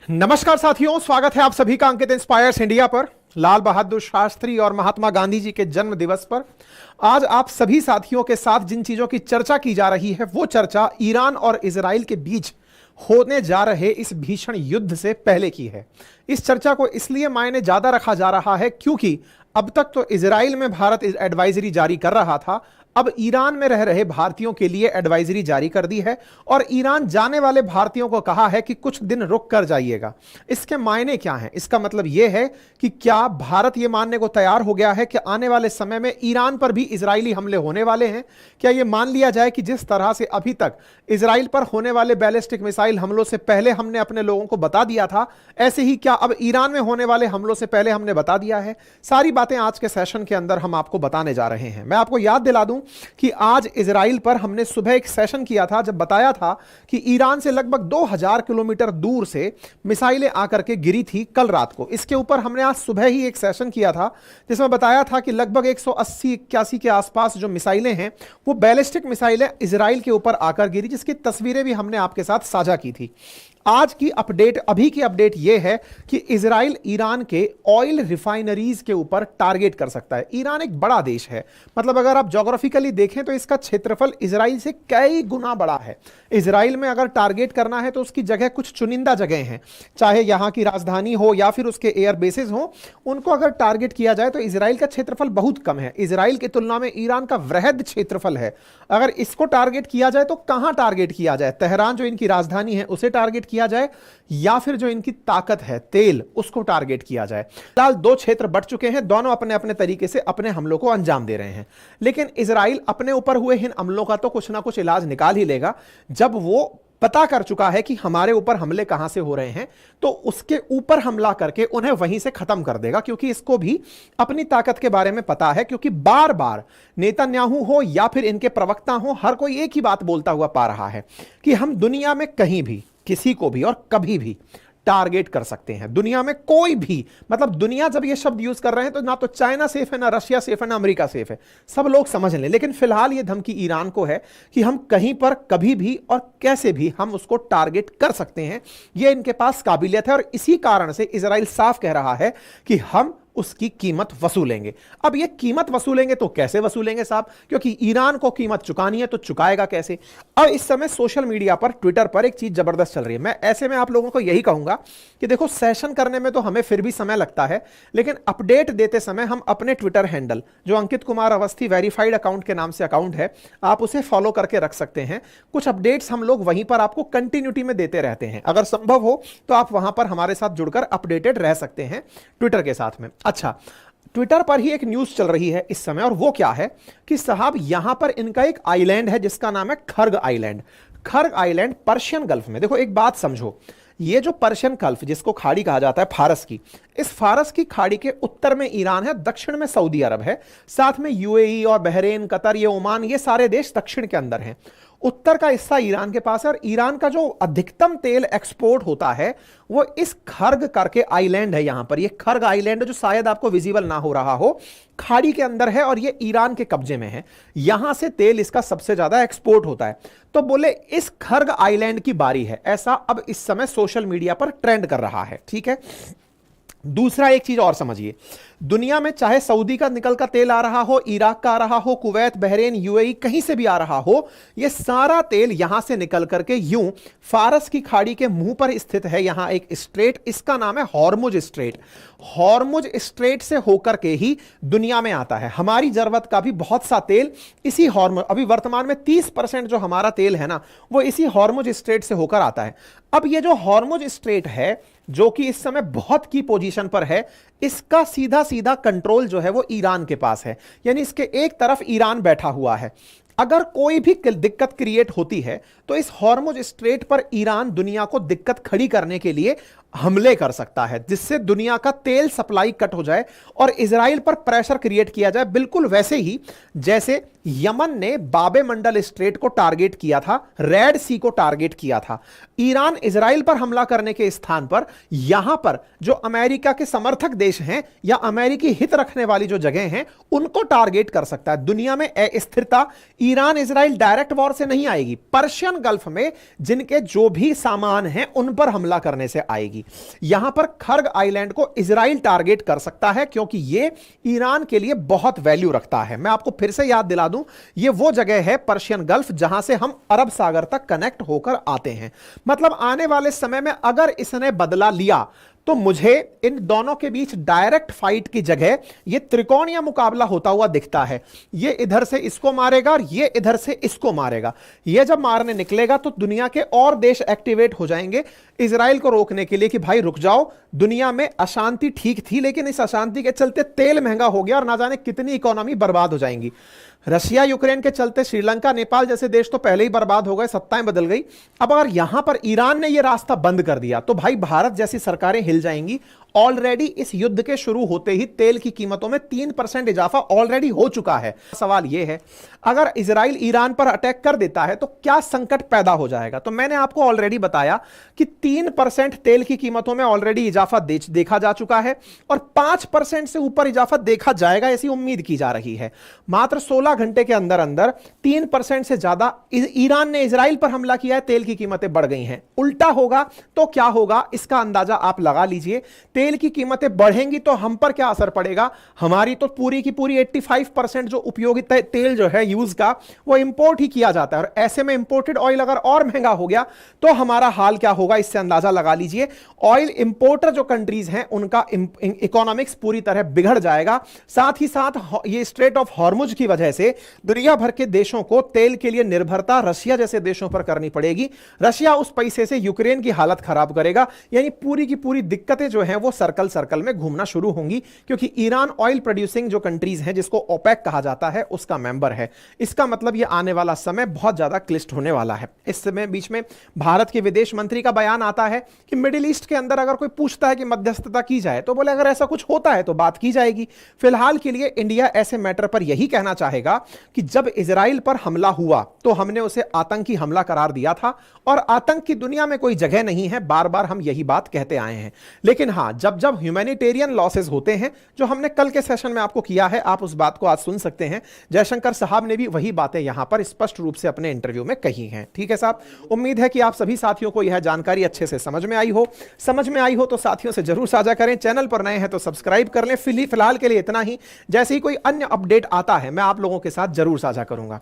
नमस्कार साथियों, स्वागत है आप सभी का अंकित इंस्पायर्स इंडिया पर। लाल बहादुर शास्त्री और महात्मा गांधी जी के जन्म दिवस पर आज आप सभी साथियों के साथ जिन चीजों की चर्चा की जा रही है वो चर्चा ईरान और इजराइल के बीच होने जा रहे इस भीषण युद्ध से पहले की है। इस चर्चा को इसलिए मायने ज्यादा रखा जा रहा है क्योंकि अब तक तो इजराइल में भारत एडवाइजरी जारी कर रहा था, अब ईरान में रह रहे भारतीयों के लिए एडवाइजरी जारी कर दी है और ईरान जाने वाले भारतीयों को कहा है कि कुछ दिन रुक कर जाइएगा। इसके मायने क्या हैं? इसका मतलब यह है कि क्या भारत यह मानने को तैयार हो गया है कि आने वाले समय में ईरान पर भी इजरायली हमले होने वाले हैं? क्या यह मान लिया जाए कि जिस तरह से अभी तक इजराइल पर होने वाले बैलिस्टिक मिसाइल हमलों से पहले हमने अपने लोगों को बता दिया था, ऐसे ही क्या अब ईरान में होने वाले हमलों से पहले हमने बता दिया है? सारी बातें आज के सेशन के अंदर हम आपको बताने जा रहे हैं। मैं आपको याद दिला दूं कि आज इजराइल पर हमने सुबह एक सेशन किया था जब बताया था कि ईरान से लगभग 2000 किलोमीटर दूर से मिसाइलें आकर के गिरी थी कल रात को। इसके ऊपर हमने आज सुबह ही एक सेशन किया था जिसमें बताया था कि लगभग 180-81 के आसपास जो मिसाइलें हैं वो बैलिस्टिक मिसाइलें इजराइल के ऊपर आकर गिरी, जिसकी तस्वीरें भी हमने आपके साथ साझा की थी। आज की अपडेट, अभी की अपडेट यह है कि इजराइल ईरान के ऑयल रिफाइनरीज के ऊपर टारगेट कर सकता है। ईरान एक बड़ा देश है, मतलब अगर आप ज्योग्राफिकली देखें तो इसका क्षेत्रफल इजराइल से कई गुना बड़ा है। इजराइल में अगर टारगेट करना है तो उसकी जगह कुछ चुनिंदा जगह हैं, चाहे यहां की राजधानी हो या फिर उसके एयर बेसेस हो, उनको अगर टारगेट किया जाए तो इजराइल का क्षेत्रफल बहुत कम है। इजराइल की तुलना में ईरान का वृहद क्षेत्रफल है। अगर इसको टारगेट किया जाए तो कहां टारगेट किया जाए? तेहरान जो इनकी राजधानी है उसे टारगेट किया जाए या फिर जो इनकी ताकत है तेल, उसको टारगेट किया जाए? फिलहाल दो क्षेत्र बट चुके हैं, दोनों अपने अपने तरीके से अपने हमलों को अंजाम दे रहे हैं, लेकिन इजराइल अपने ऊपर हुए इन हमलों का तो कुछ ना कुछ इलाज निकाल ही लेगा। जब वो पता कर चुका है कि हमारे ऊपर हमले कहां से हो रहे हैं तो उसके ऊपर हमला करके उन्हें वहीं से खत्म कर देगा, क्योंकि इसको भी अपनी ताकत के बारे में पता है। क्योंकि बार बार नेतन्याहू हो या फिर इनके प्रवक्ता हो, हर कोई एक ही बात बोलता हुआ पा रहा है कि हम दुनिया में कहीं भी किसी को भी और कभी भी टारगेट कर सकते हैं। दुनिया में कोई भी, मतलब दुनिया जब ये शब्द यूज कर रहे हैं तो ना तो चाइना सेफ है, ना रशिया सेफ है, ना अमेरिका सेफ है, सब लोग समझ लें। लेकिन फिलहाल ये धमकी ईरान को है कि हम कहीं पर कभी भी और कैसे भी हम उसको टारगेट कर सकते हैं। ये इनके पास काबिलियत है और इसी कारण से इजराइल साफ कह रहा है कि हम उसकी कीमत वसूलेंगे। अब ये कीमत वसूलेंगे तो कैसे वसूलेंगे साहब? क्योंकि ईरान को कीमत चुकानी है तो चुकाएगा कैसे? अब इस समय सोशल मीडिया पर, ट्विटर पर एक चीज जबरदस्त चल रही है। मैं ऐसे में आप लोगों को यही कहूंगा कि देखो, सेशन करने में तो हमें फिर भी समय लगता है, लेकिन अपडेट देते समय हम अपने ट्विटर हैंडल, जो अंकित कुमार अवस्थी वेरीफाइड अकाउंट के नाम से अकाउंट है, आप उसे फॉलो करके रख सकते हैं। कुछ अपडेट्स हम लोग वहीं पर आपको कंटिन्यूटी में देते रहते हैं। अगर संभव हो तो आप वहां पर हमारे साथ जुड़कर अपडेटेड रह सकते हैं ट्विटर के साथ में। अच्छा, ट्विटर पर ही एक न्यूज चल रही है इस समय, और वो क्या है कि साहब यहां पर इनका एक आइलैंड है जिसका नाम है खर्ग आइलैंड। खर्ग आइलैंड पर्शियन गल्फ में, देखो एक बात समझो, ये जो पर्शियन गल्फ जिसको खाड़ी कहा जाता है फारस की, इस फारस की खाड़ी के उत्तर में ईरान है, दक्षिण में सऊदी अरब है, साथ में यूएई और बहरेन, कतर, ये ओमान, ये सारे देश दक्षिण के अंदर हैं। उत्तर का हिस्सा ईरान के पास है और ईरान का जो अधिकतम तेल एक्सपोर्ट होता है वो इस खर्ग करके आइलैंड है। यहां पर ये खर्ग आइलैंड जो शायद आपको विजिबल ना हो रहा हो, खाड़ी के अंदर है और ये ईरान के कब्जे में है। यहां से तेल इसका सबसे ज्यादा एक्सपोर्ट होता है। तो बोले इस खर्ग आइलैंड की बारी है, ऐसा अब इस समय सोशल मीडिया पर ट्रेंड कर रहा है। ठीक है, दूसरा एक चीज और समझिए, दुनिया में चाहे सऊदी का निकल का तेल आ रहा हो, इराक का आ रहा हो, कुवैत, बहरेन, यूएई, कहीं से भी आ रहा हो, यह सारा तेल यहां से निकल करके यूं फारस की खाड़ी के मुंह पर स्थित है यहां एक स्ट्रेट, इसका नाम है हॉर्मुज स्ट्रेट। हॉर्मुज स्ट्रेट से होकर के ही दुनिया में आता है। हमारी जरूरत का भी बहुत सा तेल इसी हॉर्मुज, अभी वर्तमान में 30% जो हमारा तेल है ना, वो इसी हॉर्मुज स्ट्रेट से होकर आता है। अब ये जो हॉर्मुज स्ट्रेट है, जो कि इस समय बहुत की पोजीशन पर है, इसका सीधा सीधा कंट्रोल जो है वो ईरान के पास है। यानी इसके एक तरफ ईरान बैठा हुआ है। अगर कोई भी दिक्कत क्रिएट होती है तो इस हॉर्मुज स्ट्रेट पर ईरान दुनिया को दिक्कत खड़ी करने के लिए हमले कर सकता है, जिससे दुनिया का तेल सप्लाई कट हो जाए और इजराइल पर प्रेशर क्रिएट किया जाए। बिल्कुल वैसे ही जैसे यमन ने बाबे मंडल स्ट्रेट को टारगेट किया था, रेड सी को टारगेट किया था, ईरान इजराइल पर हमला करने के स्थान पर यहां पर जो अमेरिका के समर्थक देश हैं या अमेरिकी हित रखने वाली जो जगह हैं उनको टारगेट कर सकता है। दुनिया में अस्थिरता ईरान इजराइल डायरेक्ट वॉर से नहीं आएगी, पर्शियन गल्फ में जिनके जो भी सामान हैं उन पर हमला करने से आएगी। जाएगी। यहां पर खर्ग आइलैंड को इजराइल टारगेट कर सकता है क्योंकि यह ईरान के लिए बहुत वैल्यू रखता है। मैं आपको फिर से याद दिला दूं, यह वो जगह है पर्शियन गल्फ जहां से हम अरब सागर तक कनेक्ट होकर आते हैं। मतलब आने वाले समय में अगर इसने बदला लिया तो मुझे इन दोनों के बीच डायरेक्ट फाइट की जगह ये त्रिकोणीय मुकाबला होता हुआ दिखता है। ये इधर से इसको मारेगा और ये इधर से इसको मारेगा। ये जब मारने निकलेगा तो दुनिया के और देश एक्टिवेट हो जाएंगे इजराइल को रोकने के लिए कि भाई रुक जाओ, दुनिया में अशांति ठीक थी लेकिन इस अशांति के चलते तेल महंगा हो गया और ना जाने कितनी इकोनॉमी बर्बाद हो जाएंगी। रशिया यूक्रेन के चलते श्रीलंका नेपाल जैसे देश तो पहले ही बर्बाद हो गए, सत्ताएं बदल गई। अब अगर यहां पर ईरान ने यह रास्ता बंद कर दिया तो भाई भारत जैसी सरकारें हिल जाएंगी। ऑलरेडी इस युद्ध के शुरू होते ही तेल की कीमतों में 3% इजाफा ऑलरेडी हो चुका है। सवाल यह है, अगर इजराइल ईरान पर अटैक कर देता है तो क्या संकट पैदा हो जाएगा? तो मैंने आपको ऑलरेडी बताया कि 3% तेल की कीमतों में ऑलरेडी इजाफा देखा जा चुका है और 5% से ऊपर इजाफा देखा जाएगा ऐसी उम्मीद की जा रही है। मात्र 16 घंटे के अंदर अंदर 3% से ज्यादा ईरान ने इजराइल पर हमला किया है, तेल की कीमतें बढ़ गई हैं। उल्टा होगा तो क्या होगा इसका अंदाजा आप लगा लीजिए। तेल की कीमतें बढ़ेंगी तो हम पर क्या असर पड़ेगा? हमारी तो पूरी की पूरी 85% जो उपयोगित तेल जो है यूज का वो इंपोर्ट ही किया जाता है और ऐसे में इंपोर्टेड ऑयल अगर और महंगा हो गया तो हमारा हाल क्या होगा इससे अंदाजा लगा लीजिए। ऑयल इंपोर्टर जो कंट्रीज हैं उनका इकोनॉमिक्स पूरी तरह बिगड़ जाएगा। साथ ही साथ ये स्ट्रेट ऑफ हॉर्मुज की वजह से दुनिया भर के देशों को तेल के लिए निर्भरता रशिया जैसे देशों पर करनी पड़ेगी। रशिया उस पैसे से यूक्रेन की हालत खराब करेगा, यानी पूरी की पूरी दिक्कतें जो हैं वो सर्कल में घूमना शुरू होंगी क्योंकि ईरान ऑयल प्रोड्यूसिंग जो कंट्रीज हैं जिसको ओपेक कहा जाता है उसका मेंबर है। इसका मतलब ये आने वाला समय बहुत ज्यादा क्लिष्ट होने वाला है। इस समय बीच में भारत के विदेश मंत्री का बयान आता है कि मिडिल ईस्ट के अंदर अगर कोई पूछता है कि मध्यस्थता की जाए तो बोले अगर ऐसा कुछ होता है तो बात की जाएगी। फिलहाल के लिए इंडिया ऐसे मैटर पर यही कहना चाहेगा कि जब इजराइल पर हमला हुआ तो हमने उसे आतंकी हमला करार दिया था और आतंक की दुनिया में कोई जगह नहीं है, बार बार हम यही बात कहते आए हैं। लेकिन हां, जब जब ह्यूमैनिटेरियन लॉसेस होते हैं जो हमने कल के सेशन में आपको किया है, आप उस बात को आज सुन सकते हैं। जयशंकर साहब ने भी वही बातें यहां पर स्पष्ट रूप से अपने इंटरव्यू में कही हैं। ठीक है साहब, उम्मीद है कि आप सभी साथियों को यह जानकारी अच्छे से समझ में आई हो तो साथियों से जरूर साझा करें। चैनल पर नए हैं तो सब्सक्राइब कर लें। फिलहाल के लिए इतना ही। जैसे ही कोई अन्य अपडेट आता है मैं आप लोगों के साथ जरूर साझा करूंगा।